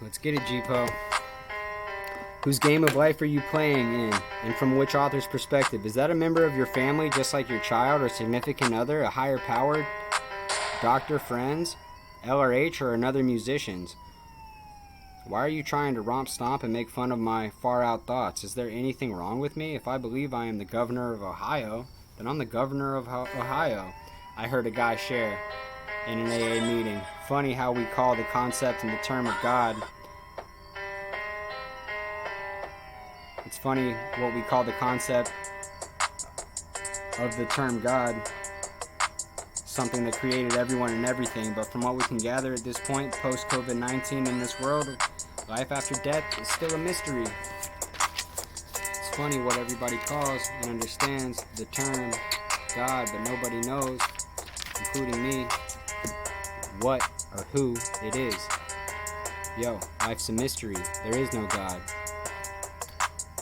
Let's get it, G-Po. Whose game of life are you playing in, and from which author's perspective? Is that a member of your family, just like your child or significant other, a higher power, doctor, friends, LRH, or another musician's? Why are you trying to romp, stomp, and make fun of my far-out thoughts? Is there anything wrong with me? If I believe I am the governor of Ohio, then I'm the governor of Ohio. I heard a guy share in an AA meeting. Funny how we call the concept and the term of God. It's funny what we call the concept of the term God, something that created everyone and everything. But from what we can gather at this point, post-COVID-19 in this world, life after death is still a mystery. It's funny what everybody calls and understands the term God, but nobody knows, including me, what or who it is. Yo, life's a mystery. There is no God.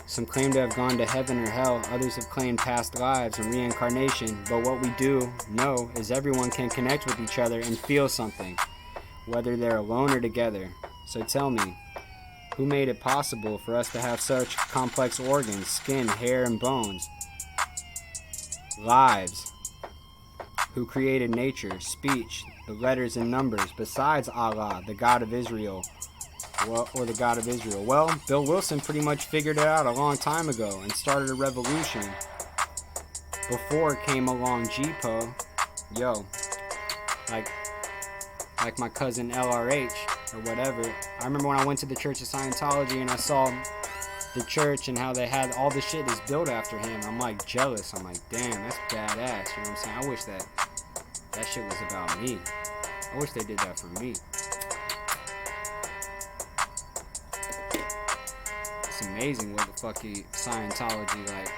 Some claim to have gone to heaven or hell. Others have claimed past lives and reincarnation. But what we do know is everyone can connect with each other and feel something, whether they're alone or together. So tell me, who made it possible for us to have such complex organs, skin, hair, and bones? Lives. Who created nature, speech, the letters and numbers, besides Allah, the God of Israel? Or the God of Israel. Well, Bill Wilson pretty much figured it out a long time ago and started a revolution. Before came along G-Po, yo, like my cousin LRH or whatever. I remember when I went to the Church of Scientology and I saw the church and how they had all the shit is built after him. I'm like jealous. I'm like, damn, that's badass. You know what I'm saying? I wish that shit was about me. I wish they did that for me. It's amazing what the fucking Scientology, like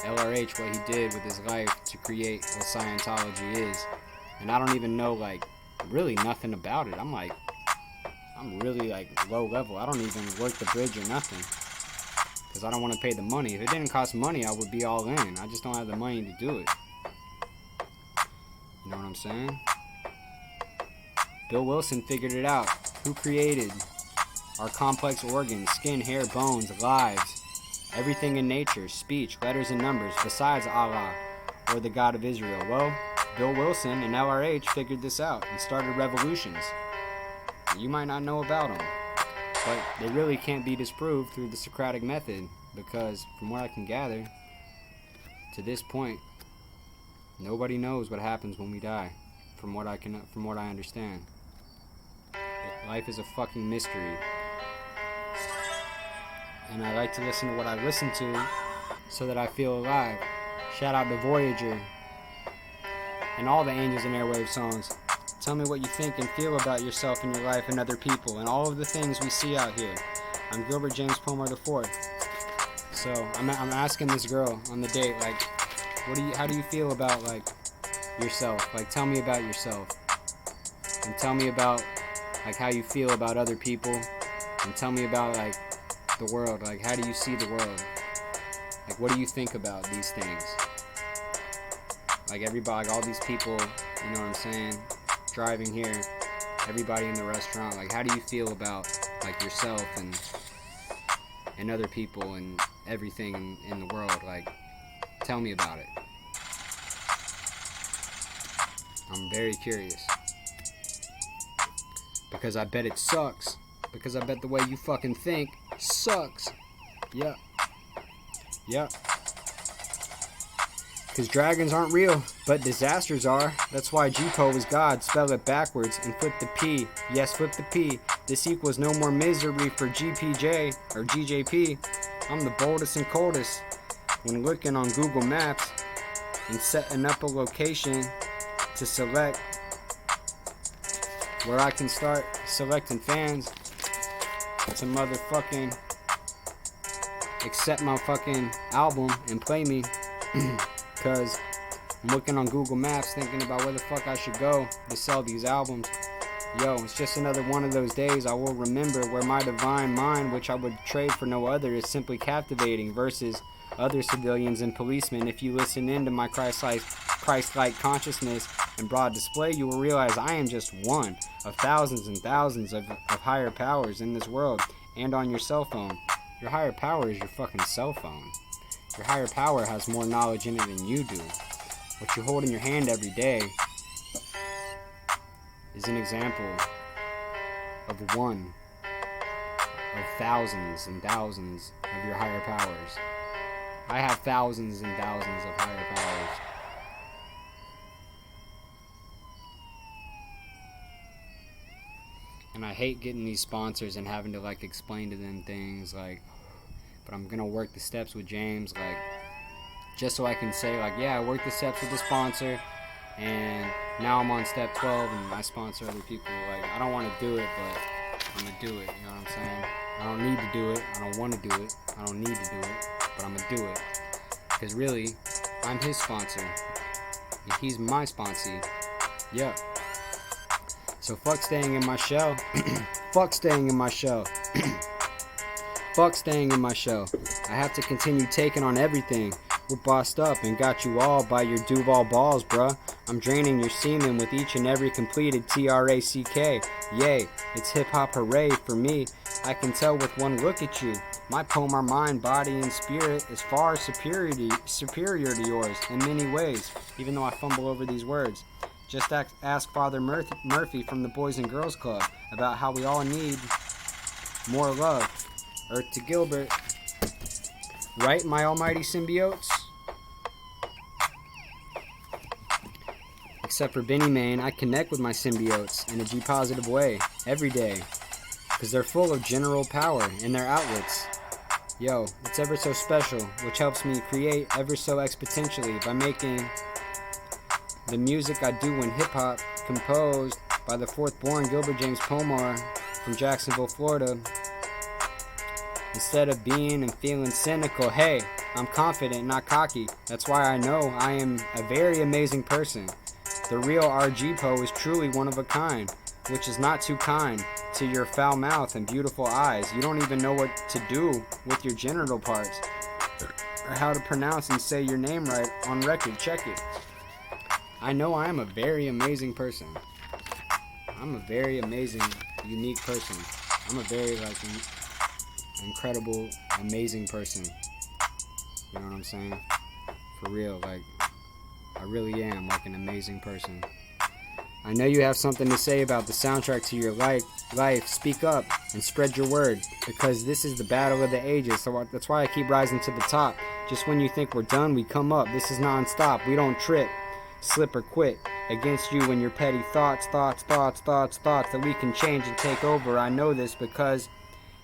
LRH, what he did with his life to create what Scientology is. And I don't even know like really nothing about it. I'm really like low level. I don't even work the bridge or nothing because I don't want to pay the money. If it didn't cost money, I would be all in. I just don't have the money to do it. You know what I'm saying? Bill Wilson figured it out. Who created our complex organs, skin, hair, bones, lives, everything in nature, speech, letters and numbers, besides Allah or the God of Israel? Well, Bill Wilson and LRH figured this out and started revolutions. You might not know about them, but they really can't be disproved through the Socratic method because, from what I can gather, to this point, nobody knows what happens when we die. From what I understand, life is a fucking mystery. And I like to listen to what I listen to so that I feel alive. Shout out to Voyager and all the Angels and Airwaves songs. Tell me what you think and feel about yourself and your life and other people and all of the things we see out here. I'm Gilbert James Palmer IV. So I'm asking this girl on the date, like, how do you feel about like yourself? Like, tell me about yourself and tell me about like how you feel about other people and tell me about like the world. Like, how do you see the world? Like, what do you think about these things? Like, everybody, like all these people, you know what I'm saying, driving here, everybody in the restaurant, like, how do you feel about like yourself and other people and everything in the world? Like, tell me about it. I'm very curious. Because I bet it sucks. Because I bet the way you fucking think sucks. Yeah. Yeah. Because dragons aren't real, but disasters are. That's why G-Po is God. Spell it backwards and flip the P. Yes, flip the P. This equals no more misery for GPJ or GJP. I'm the boldest and coldest when looking on Google Maps and setting up a location to select where I can start selecting fans to motherfucking accept my fucking album and play me. Because I'm looking on Google Maps thinking about where the fuck I should go to sell these albums. Yo, it's just another one of those days I will remember where my divine mind, which I would trade for no other, is simply captivating versus other civilians and policemen. If you listen into my Christ-like consciousness in broad display, you will realize I am just one of thousands and thousands of higher powers in this world and on your cell phone. Your higher power is your fucking cell phone. Your higher power has more knowledge in it than you do. What you hold in your hand every day is an example of one of thousands and thousands of your higher powers. I have thousands and thousands of higher powers. And I hate getting these sponsors and having to like explain to them things like, but I'm gonna work the steps with James, like, just so I can say like, yeah, I worked the steps with the sponsor and now I'm on step 12 and I sponsor other people. Like, I don't want to do it, but I'm gonna do it, you know what I'm saying? I don't need to do it, I don't want to do it, I don't need to do it, but I'm gonna do it. Because really, I'm his sponsor. And he's my sponsee. Yep. So fuck staying in my shell. Fuck staying in my shell. Fuck staying in my shell. I have to continue taking on everything. We're bossed up and got you all by your Duval balls, bruh. I'm draining your semen with each and every completed TRACK. Yay, it's hip-hop hooray for me. I can tell with one look at you. My poem, our mind, body, and spirit is far superior to yours in many ways, even though I fumble over these words. Just ask Father Murphy from the Boys and Girls Club about how we all need more love. Earth to Gilbert. Right, my almighty symbiotes? Except for Benny Main, I connect with my symbiotes in a G-positive way every day. Because they're full of general power in their outlets. Yo, it's ever so special, which helps me create ever so exponentially by making the music I do in hip-hop, composed by the fourth-born Gilbert James Pomar from Jacksonville, Florida. Instead of being and feeling cynical, hey, I'm confident, not cocky. That's why I know I am a very amazing person. The real RG Po is truly one of a kind, which is not too kind to your foul mouth and beautiful eyes. You don't even know what to do with your genital parts, or how to pronounce and say your name right on record. Check it. I know I am a very amazing person. I'm a very amazing, unique person. I'm a very, incredible, amazing person. You know what I'm saying? For real, I really am, an amazing person. I know you have something to say about the soundtrack to your life. Speak up and spread your word, because this is the battle of the ages. So that's why I keep rising to the top. Just when you think we're done, we come up. This is non-stop. We don't trip, slip, or quit against you and your petty thoughts that we can change and take over. I know this because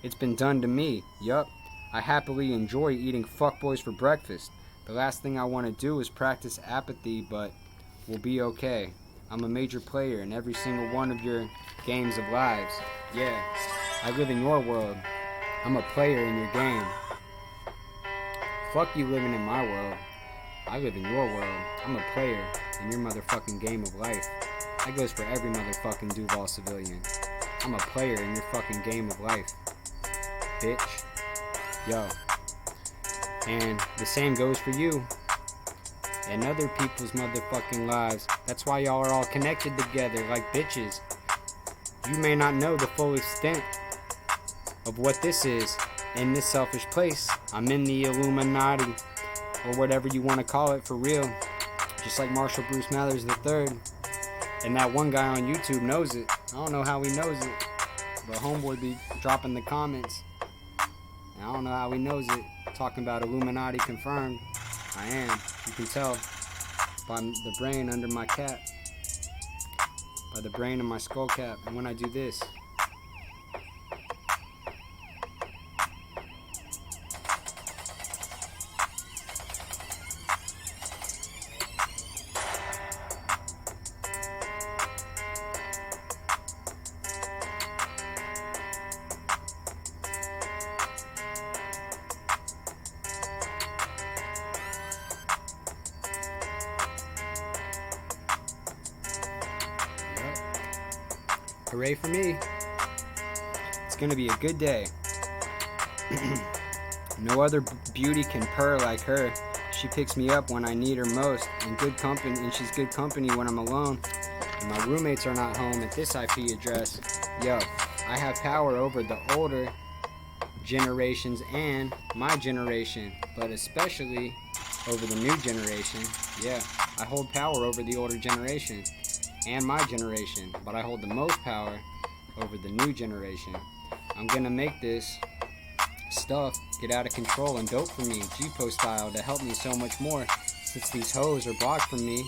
it's been done to me. Yup. I happily enjoy eating fuckboys for breakfast. The last thing I want to do is practice apathy, but we'll be okay. I'm a major player in every single one of your games of lives. Yeah, I live in your world. I'm a player in your game. Fuck you living in my world. I live in your world. I'm a player in your motherfucking game of life. That goes for every motherfucking Duval civilian. I'm a player in your fucking game of life, bitch. Yo. And the same goes for you and other people's motherfucking lives. That's why y'all are all connected together like bitches. You may not know the full extent of what this is in this selfish place. I'm in the Illuminati, or whatever you want to call it, for real. Just like Marshall Bruce Mathers III. And that one guy on YouTube knows it. I don't know how he knows it, but homeboy be dropping the comments. And I don't know how he knows it. Talking about Illuminati confirmed. I am. You can tell by the brain under my cap. By the brain in my skull cap. And when I do this. Hooray for me. It's gonna be a good day. No other beauty can purr like her. She picks me up when I need her most, and good company, and she's good company when I'm alone. And my roommates are not home at this IP address. Yo, I have power over the older generations and my generation, but especially over the new generation. Yeah, I hold power over the older generation and my generation, but I hold the most power over the new generation. I'm gonna make this stuff get out of control and dope for me, G-Po style, to help me so much more, since these hoes are blocked from me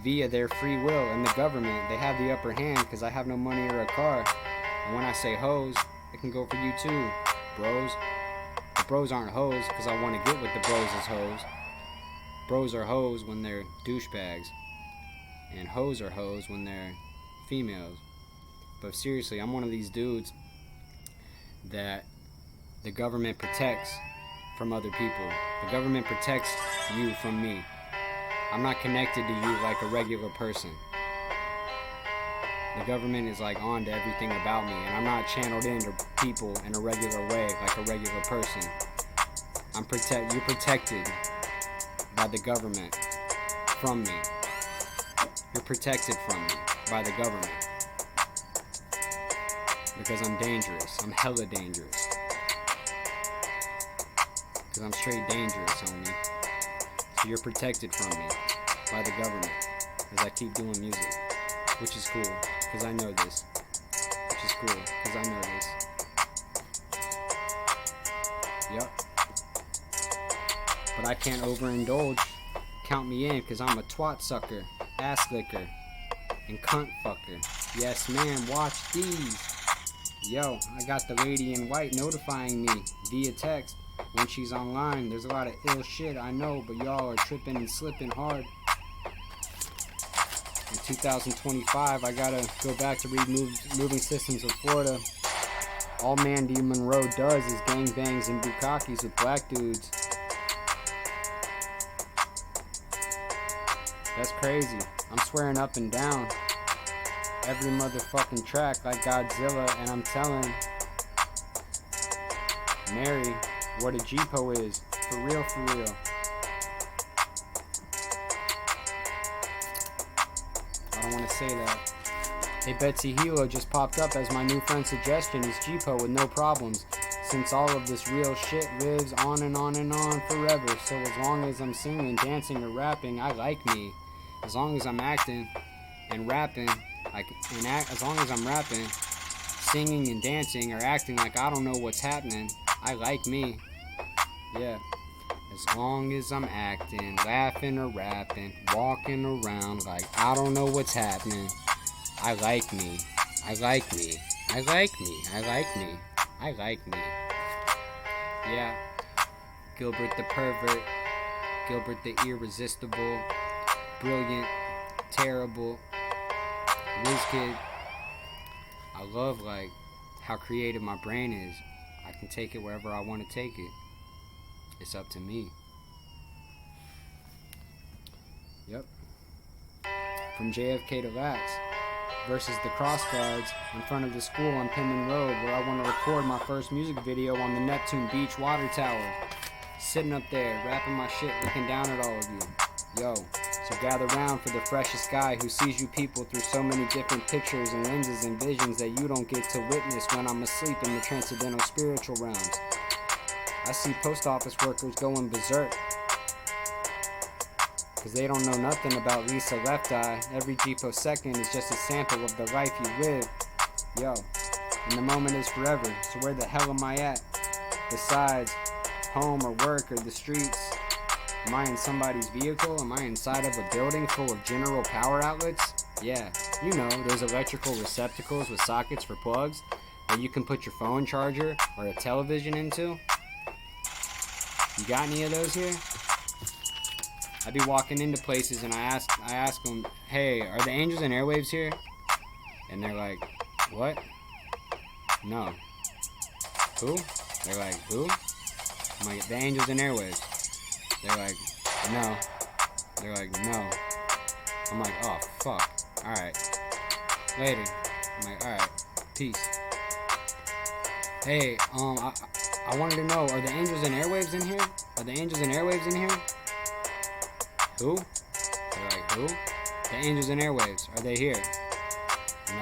via their free will, and the government, they have the upper hand because I have no money or a car. And when I say hoes, it can go for you too, bros. The bros aren't hoes because I want to get with the bros as hoes. Bros are hoes when they're douchebags, and hoes are hoes when they're females. But seriously, I'm one of these dudes that the government protects from other people. The government protects you from me. I'm not connected to you like a regular person. The government is like on to everything about me, and I'm not channeled into people in a regular way like a regular person. You're protected by the government from me. You're protected from me by the government. Because I'm dangerous. I'm hella dangerous. Because I'm straight dangerous, homie. So you're protected from me by the government as I keep doing music. Which is cool, because I know this. Which is cool, because I know this. Yup. But I can't overindulge. Count me in, because I'm a twat sucker, ass licker, and cunt fucker. Yes, ma'am, watch these. Yo, I got the lady in white notifying me via text when she's online. There's a lot of ill shit, I know, but y'all are tripping and slipping hard. In 2025, I gotta go back to read Moving Systems of Florida. All Mandy Monroe does is gangbangs and bukakis with black dudes. That's crazy. I'm swearing up and down every motherfucking track like Godzilla, and I'm telling Mary what a G-Po is. For real, for real. I don't want to say that. Hey, Betsy Hilo just popped up as my new friend suggestion is G-Po with no problems, since all of this real shit lives on and on and on forever. So as long as I'm singing, dancing, or rapping, I like me. As long as I'm acting and rapping, as long as I'm rapping, singing and dancing, or acting like I don't know what's happening, I like me. Yeah. As long as I'm acting, laughing or rapping, walking around like I don't know what's happening, I like me. I like me. I like me. I like me. I like me. Yeah. Gilbert the pervert. Gilbert the irresistible. Brilliant. Terrible. WizKid. I love like how creative my brain is. I can take it wherever I want to take it. It's up to me. Yep. From JFK to Lax versus the Cross Guards in front of the school on Penman Road, where I want to record my first music video on the Neptune Beach water tower. Sitting up there, rapping my shit, looking down at all of you. Yo, so gather round for the freshest guy who sees you people through so many different pictures and lenses and visions that you don't get to witness when I'm asleep in the transcendental spiritual realms. I see post office workers going berserk because they don't know nothing about Lisa Left Eye. Every G-Po second is just a sample of the life you live. Yo, and the moment is forever, so where the hell am I at? Besides home or work or the streets? Am I in somebody's vehicle? Am I inside of a building full of general power outlets? Yeah, you know, those electrical receptacles with sockets for plugs that you can put your phone charger or a television into. You got any of those here? I be walking into places and I ask them, hey, are the Angels and Airwaves here? And they're like, what? No. Who? They're like, who? I'm like, the Angels and Airwaves. They're like, no. They're like, no. I'm like, oh, fuck. Alright. Later. I'm like, alright. Peace. Hey, I wanted to know, are the Angels and Airwaves in here? Are the angels and airwaves in here? Who? They're like, who? The angels and airwaves. Are they here?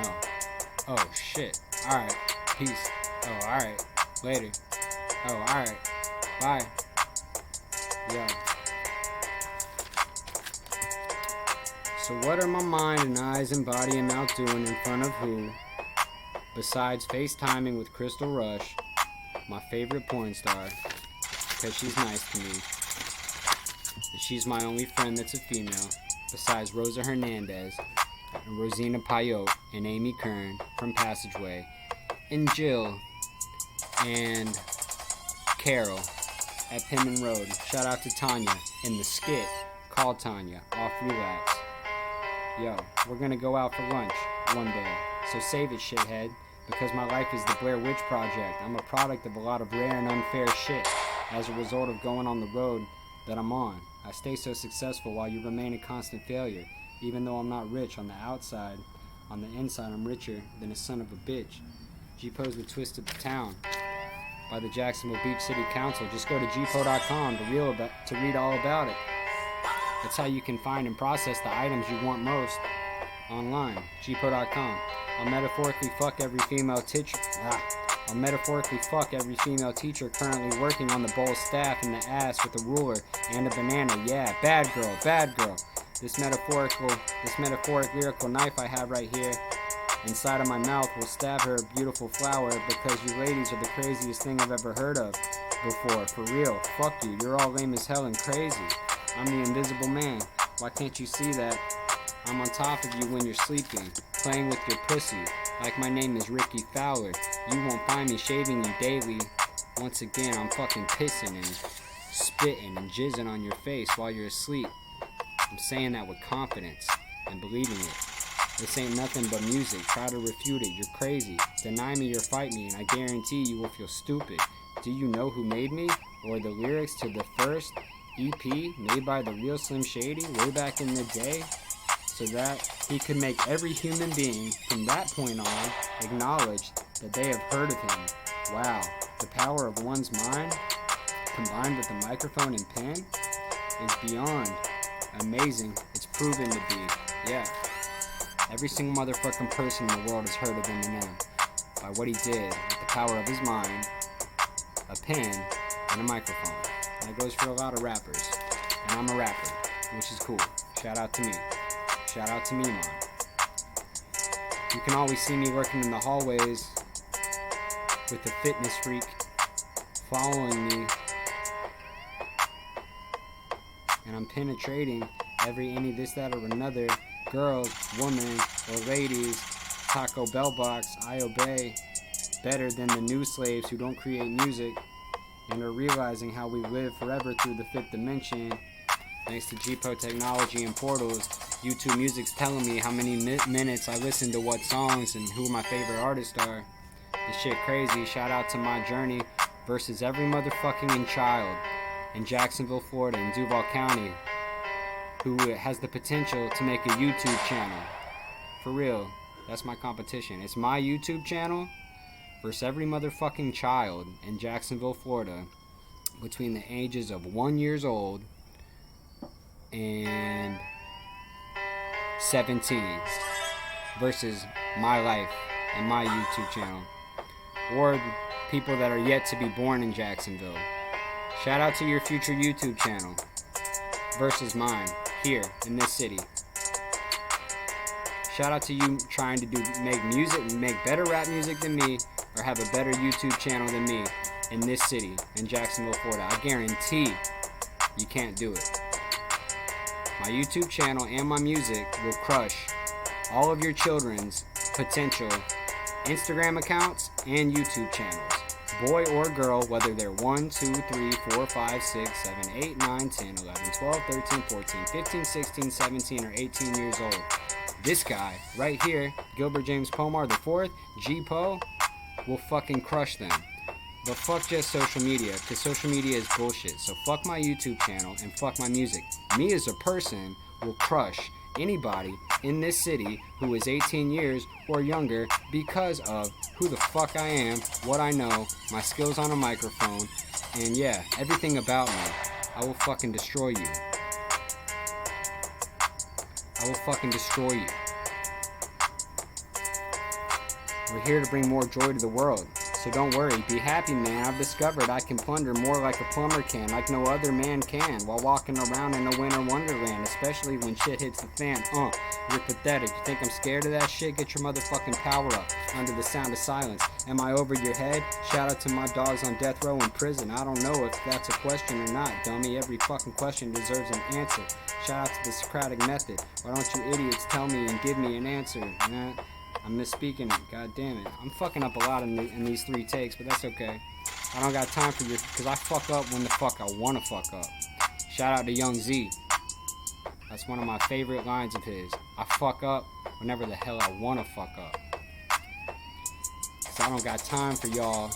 No. Oh, shit. Alright. Peace. Oh, alright. Later. Oh, alright. Bye. Yo. So what are my mind and eyes and body and mouth doing in front of who? Besides FaceTiming with Crystal Rush, my favorite porn star, because she's nice to me. And she's my only friend that's a female, besides Rosa Hernandez, and Rosina Payot, and Amy Kern from Passageway, and Jill, and Carol at Penman Road. Shout out to Tanya in the skit called Tanya, off Relax. Yo, we're gonna go out for lunch one day, so save it, shithead, because my life is the Blair Witch Project. I'm a product of a lot of rare and unfair shit as a result of going on the road that I'm on. I stay so successful while you remain a constant failure, even though I'm not rich on the outside. On the inside, I'm richer than a son of a bitch. G-Po's the twist of the town by the Jacksonville Beach City Council. Just go to gpo.com to read all about it. That's how you can find and process the items you want most online. gpo.com. I'll metaphorically fuck every female teacher. I'll metaphorically fuck every female teacher currently working on the bowl staff in the ass with a ruler and a banana. Yeah, bad girl, bad girl. This metaphoric lyrical knife I have right here inside of my mouth will stab her a beautiful flower, because you ladies are the craziest thing I've ever heard of before. For real, fuck you. You're all lame as hell and crazy. I'm the invisible man. Why can't you see that? I'm on top of you when you're sleeping, playing with your pussy, like my name is Ricky Fowler. You won't find me shaving you daily. Once again, I'm fucking pissing and spitting and jizzing on your face while you're asleep. I'm saying that with confidence and believing it. This ain't nothing but music. Try to refute it. You're crazy. Deny me or fight me, and I guarantee you will feel stupid. Do you know who made me? Or the lyrics to the first EP made by the real Slim Shady way back in the day, so that he could make every human being from that point on acknowledge that they have heard of him. Wow, the power of one's mind combined with a microphone and pen is beyond amazing. It's proven to be. Yeah, every single motherfucking person in the world has heard of Eminem by what he did with the power of his mind, a pen, and a microphone. And it goes for a lot of rappers. And I'm a rapper, which is cool. Shout out to me. Shout out to me, man. You can always see me working in the hallways with a fitness freak following me. And I'm penetrating any this, that, or another girl, woman, or ladies, Taco Bell box, I obey, better than the new slaves who don't create music and are realizing how we live forever through the fifth dimension. Thanks to GPO technology and portals, YouTube Music's telling me how many minutes I listen to what songs and who my favorite artists are. This shit crazy. Shout out to my journey versus every motherfucking child in Jacksonville, Florida, and Duval County, who has the potential to make a YouTube channel. For real, that's my competition. It's my YouTube channel versus every motherfucking child in Jacksonville, Florida, between the ages of 1 year old and 17, versus my life and my YouTube channel, or people that are yet to be born in Jacksonville. Shout out to your future YouTube channel versus mine here in this city. Shout out to you trying to make better rap music than me, or have a better YouTube channel than me in this city, in Jacksonville, Florida. I guarantee you can't do it. My YouTube channel and my music will crush all of your children's potential Instagram accounts and YouTube channels. Boy or girl, whether they're 1, 2, 3, 4, 5, 6, 7, 8, 9, 10, 11, 12, 13, 14, 15, 16, 17, or 18 years old. This guy right here, Gilbert James Pomar IV, G-Po, will fucking crush them. But fuck just social media, because social media is bullshit. So fuck my YouTube channel and fuck my music. Me as a person will crush anybody in this city who is 18 years or younger because of who the fuck I am, what I know, my skills on a microphone, And yeah, everything about me, I will fucking destroy you. I will fucking destroy you. We're here to bring more joy to the world. So don't worry, be happy, man. I've discovered I can plunder more like a plumber can, like no other man can, while walking around in a winter wonderland, especially when shit hits the fan. You're pathetic. You think I'm scared of that shit? Get your motherfucking power up under the sound of silence. Am I over your head? Shout out to my dogs on death row in prison. I don't know if that's a question or not, dummy. Every fucking question deserves an answer. Shout out to the Socratic method. Why don't you idiots tell me and give me an answer? Nah, I'm misspeaking it. God damn it. I'm fucking up a lot in these 3 takes, but that's okay. I don't got time for you because I fuck up when the fuck I want to fuck up. Shout out to Young Z. That's one of my favorite lines of his. I fuck up whenever the hell I want to fuck up. So I don't got time for y'all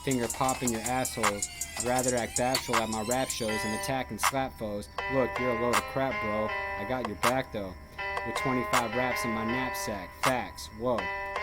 finger popping your assholes. I'd rather act bashful at my rap shows and attack and slap foes. Look, you're a load of crap, bro. I got your back though. With 25 raps in my knapsack. Facts. Whoa.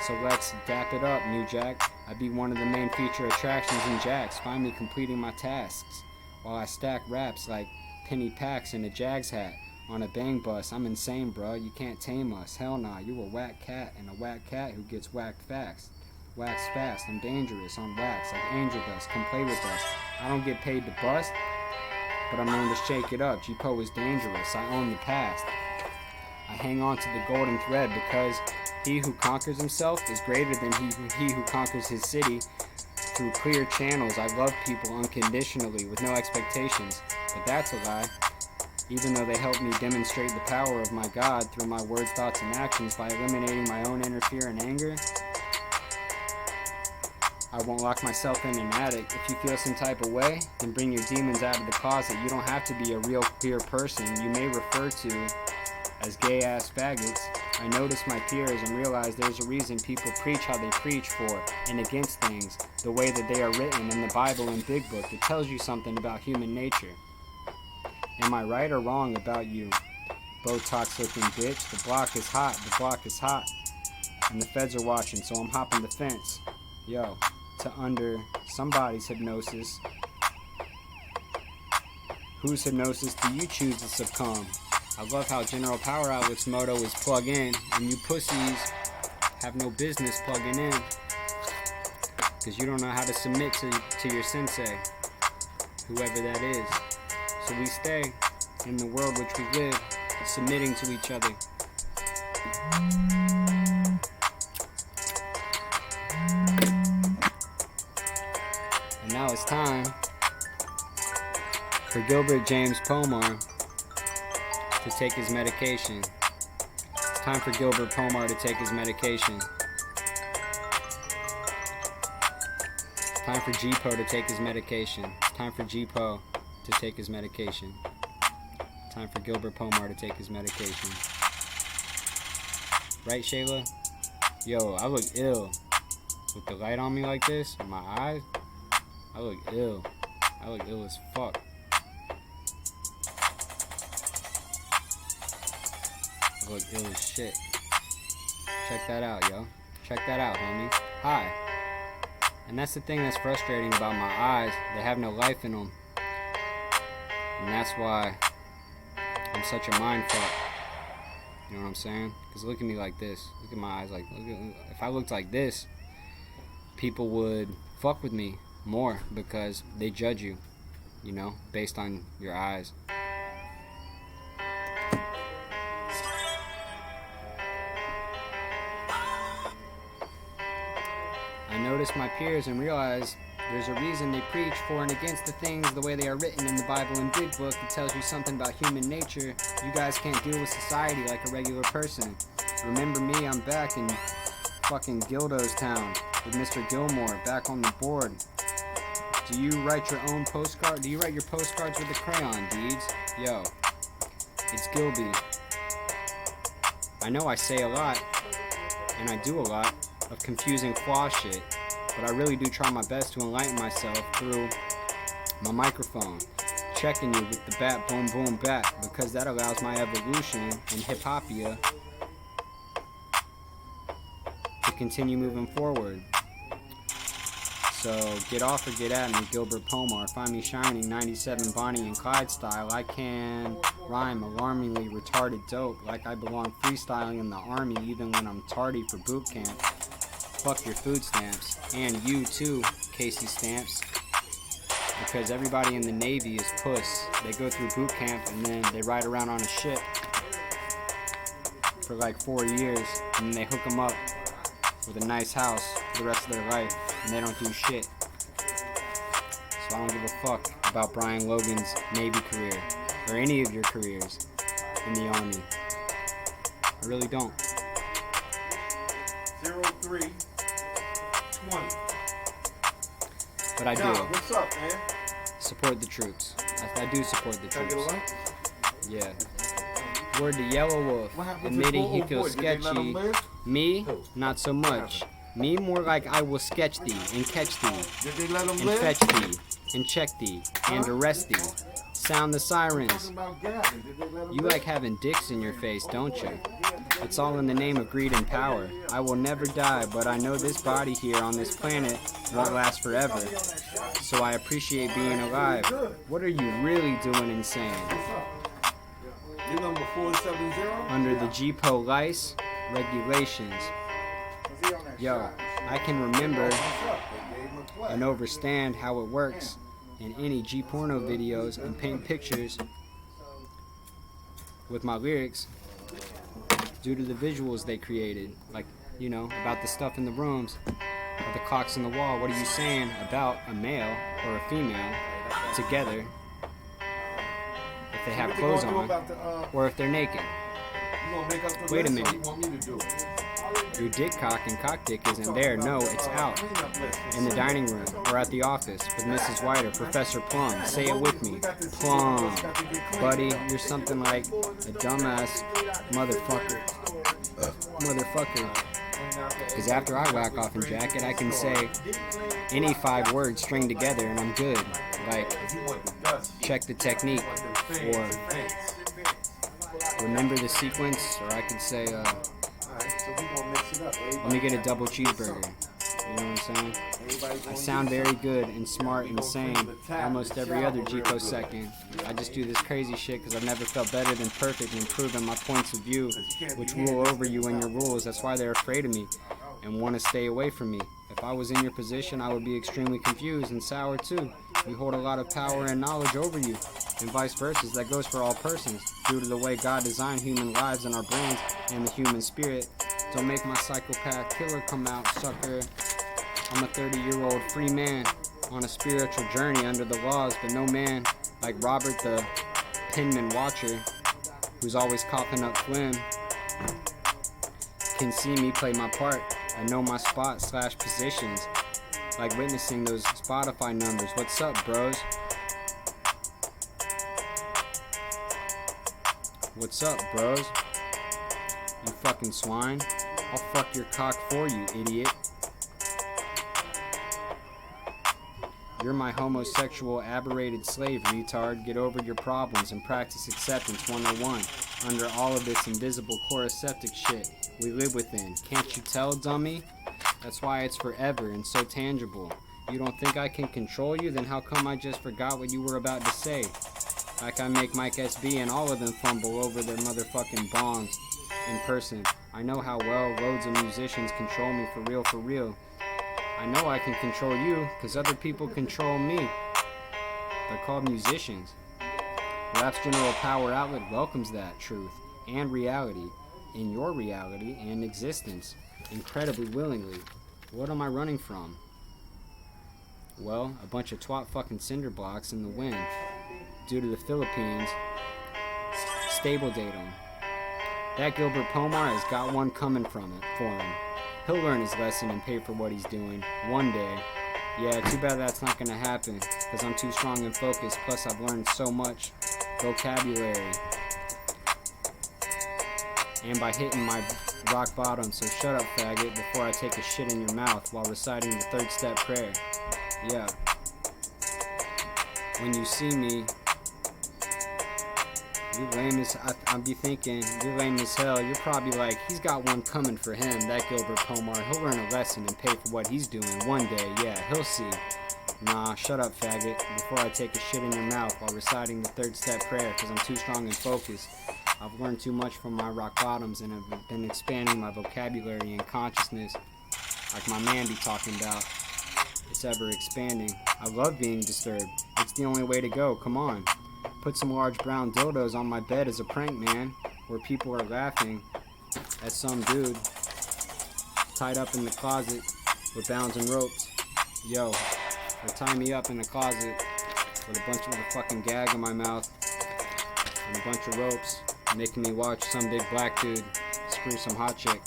So let's dap it up, New Jack. I be one of the main feature attractions in Jacks. Find me completing my tasks while I stack raps like penny packs in a Jags hat on a bang bus. I'm insane, bro. You can't tame us. Hell nah. You a whack cat and a whack cat who gets whacked fast. Wax fast. I'm dangerous on wax like angel dust. Come play with us. I don't get paid to bust, but I'm known to shake it up. G-Po is dangerous. I own the past. I hang on to the golden thread because he who conquers himself is greater than he who conquers his city. Through clear channels, I love people unconditionally with no expectations, but that's a lie. Even though they help me demonstrate the power of my God through my words, thoughts, and actions by eliminating my own inner fear and anger, I won't lock myself in an attic. If you feel some type of way, then bring your demons out of the closet. You don't have to be a real queer person you may refer to as gay-ass faggots. I notice my peers and realize there's a reason people preach how they preach for and against things, the way that they are written in the Bible and Big Book. It tells you something about human nature. Am I right or wrong about you, Botox looking bitch? The block is hot, the block is hot, and the feds are watching, so I'm hopping the fence. Yo, to under somebody's hypnosis. Whose hypnosis do you choose to succumb? I love how General Power Outlet's motto is plug in, and you pussies have no business plugging in because you don't know how to submit to your sensei, whoever that is. So we stay in the world which we live, submitting to each other. And now it's time for Gilbert James Pomar to take his medication. It's time for Gilbert Pomar to take his medication. It's time for G-Po to take his medication. It's time for G-Po to take his medication. Time for Gilbert Pomar to take his medication. Right, Shayla? Yo, I look ill. With the light on me like this, in my eyes, I look ill. I look ill as fuck. I look ill as shit. Check that out, yo. Check that out, homie. Hi. And that's the thing that's frustrating about my eyes. They have no life in them. And that's why I'm such a mind fuck. You know what I'm saying? Because look at me like this. Look at my eyes like... if I looked like this, people would fuck with me more because they judge you, you know, based on your eyes. I notice my peers and realize there's a reason they preach for and against the things the way they are written in the Bible and Big Book. It tells you something about human nature. You guys can't deal with society like a regular person. Remember me, I'm back in fucking Gildo's town with Mr. Gilmore, back on the board. Do you write your own postcard? Do you write your postcards with a crayon, dudes? Yo, it's Gilby. I know I say a lot, and I do a lot of confusing flaw shit, but I really do try my best to enlighten myself through my microphone, checking you with the bat boom boom bat, because that allows my evolution in hip-hopia to continue moving forward. So get off or get at me, Gilbert Pomar. Find me shining, 97 Bonnie and Clyde style. I can rhyme alarmingly retarded dope, like I belong freestyling in the army even when I'm tardy for boot camp. Fuck your food stamps, and you too, Casey Stamps. Because everybody in the Navy is puss. They go through boot camp and then they ride around on a ship for like 4 years, and then they hook them up with a nice house for the rest of their life, and they don't do shit. So I don't give a fuck about Brian Logan's Navy career, or any of your careers in the Army. I really don't. 0320. But I do. What's up, man? Support the troops. I do support the Can I get a troops. light? Yeah. Word to Yellow Wolf, admitting he feels sketchy. Me, not so much. Me, more like I will sketch thee, and catch thee, and fetch thee, and check thee, and arrest thee. Sound the sirens. You like having dicks in your face, don't you? It's all in the name of greed and power. I will never die, but I know this body here on this planet won't last forever. So I appreciate being alive. What are you really doing insane? Your number 470? Under the GPO lice regulations. Yo, I can remember and understand how it works in any G-porno videos and paint pictures with my lyrics due to the visuals they created. Like, you know, about the stuff in the rooms, or the clocks in the wall. What are you saying about a male or a female together if they have clothes on, or if they're naked? Wait a minute. Your dick cock and cock dick isn't there. No, it's out. In the dining room or at the office with Mrs. White or Professor Plum. Say it with me. Plum. Buddy, you're something like a dumbass motherfucker. Motherfucker. Because after I whack off and jack it, I can say any 5 words string together and I'm good. Like, check the technique, or remember the sequence, or I could say, let me get a double cheeseburger. You know what I'm saying? I sound very good and smart and sane almost every other GPO second. I just do this crazy shit because I've never felt better than perfect and improving my points of view, which rule over you and your rules. That's why they're afraid of me and want to stay away from me. If I was in your position, I would be extremely confused and sour too. We hold a lot of power and knowledge over you, and vice versa. That goes for all persons, due to the way God designed human lives and our brains and the human spirit. Don't make my psychopath killer come out, sucker. I'm a 30-year-old free man on a spiritual journey under the laws, but no man like Robert the Penman Watcher, who's always coughing up phlegm, can see me play my part. I know my spot/positions, like witnessing those Spotify numbers. What's up, bros? What's up, bros? You fucking swine. I'll fuck your cock for you, idiot. You're my homosexual aberrated slave, retard. Get over your problems and practice acceptance 101. Under all of this invisible coroseptic shit we live within. Can't you tell, dummy? That's why it's forever and so tangible. You don't think I can control you? Then how come I just forgot what you were about to say? Like I make Mike SB and all of them fumble over their motherfucking bongs in person. I know how well loads of musicians control me for real, for real. I know I can control you because other people control me. They're called musicians. Rap's general power outlet welcomes that truth and reality in your reality and existence incredibly willingly. What am I running from? Well, a bunch of twat fucking cinder blocks in the wind due to the Philippines stable datum. That Gilbert Pomar has got one coming from it for him. He'll learn his lesson and pay for what he's doing one day. Yeah, too bad that's not gonna happen because I'm too strong and focused, plus I've learned so much vocabulary and by hitting my rock bottom. So shut up, faggot, before I take a shit in your mouth while reciting the 3rd step prayer. Yeah. When you see me, You lame as I'd be thinking, you're lame as hell. You're probably like, he's got one coming for him. That Gilbert Pomar, he'll learn a lesson and pay for what he's doing one day. Yeah, he'll see. Nah, shut up, faggot. Before I take a shit in your mouth while reciting the third step prayer, because I'm too strong and focused. I've learned too much from my rock bottoms and have been expanding my vocabulary and consciousness, like my man be talking about. It's ever expanding. I love being disturbed. It's the only way to go. Come on. Put some large brown dildos on my bed as a prank, man, where people are laughing at some dude tied up in the closet with bounds and ropes. Yo, or tie me up in the closet with a bunch of a fucking gag in my mouth and a bunch of ropes, making me watch some big black dude screw some hot chick.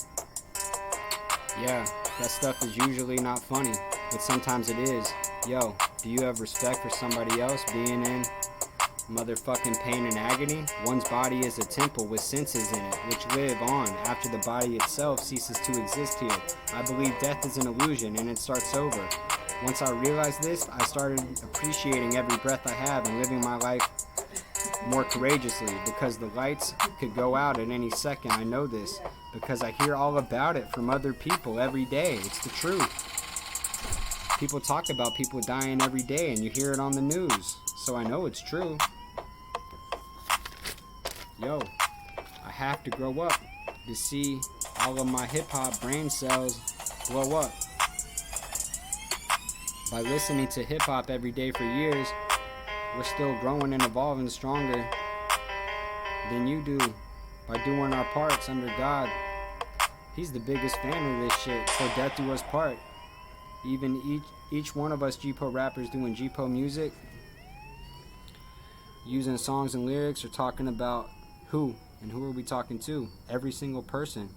Yeah, that stuff is usually not funny, but sometimes it is. Yo, do you have respect for somebody else being in motherfucking pain and agony? One's body is a temple with senses in it, which live on after the body itself ceases to exist here. I believe death is an illusion and it starts over. Once I realized this, I started appreciating every breath I have and living my life more courageously, because the lights could go out at any second. I know this because I hear all about it from other people every day. It's the truth. People talk about people dying every day and you hear it on the news, so I know it's true. Yo, I have to grow up to see all of my hip-hop brain cells blow up. By listening to hip-hop every day for years, we're still growing and evolving stronger than you do by doing our parts under God. He's the biggest fan of this shit, so death do us part. Even each one of us G-Po rappers doing G-Po music, using songs and lyrics, or talking about who, and who are we talking to? Every single person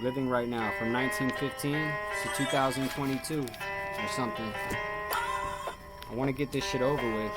living right now from 1915 to 2022 or something. I want to get this shit over with.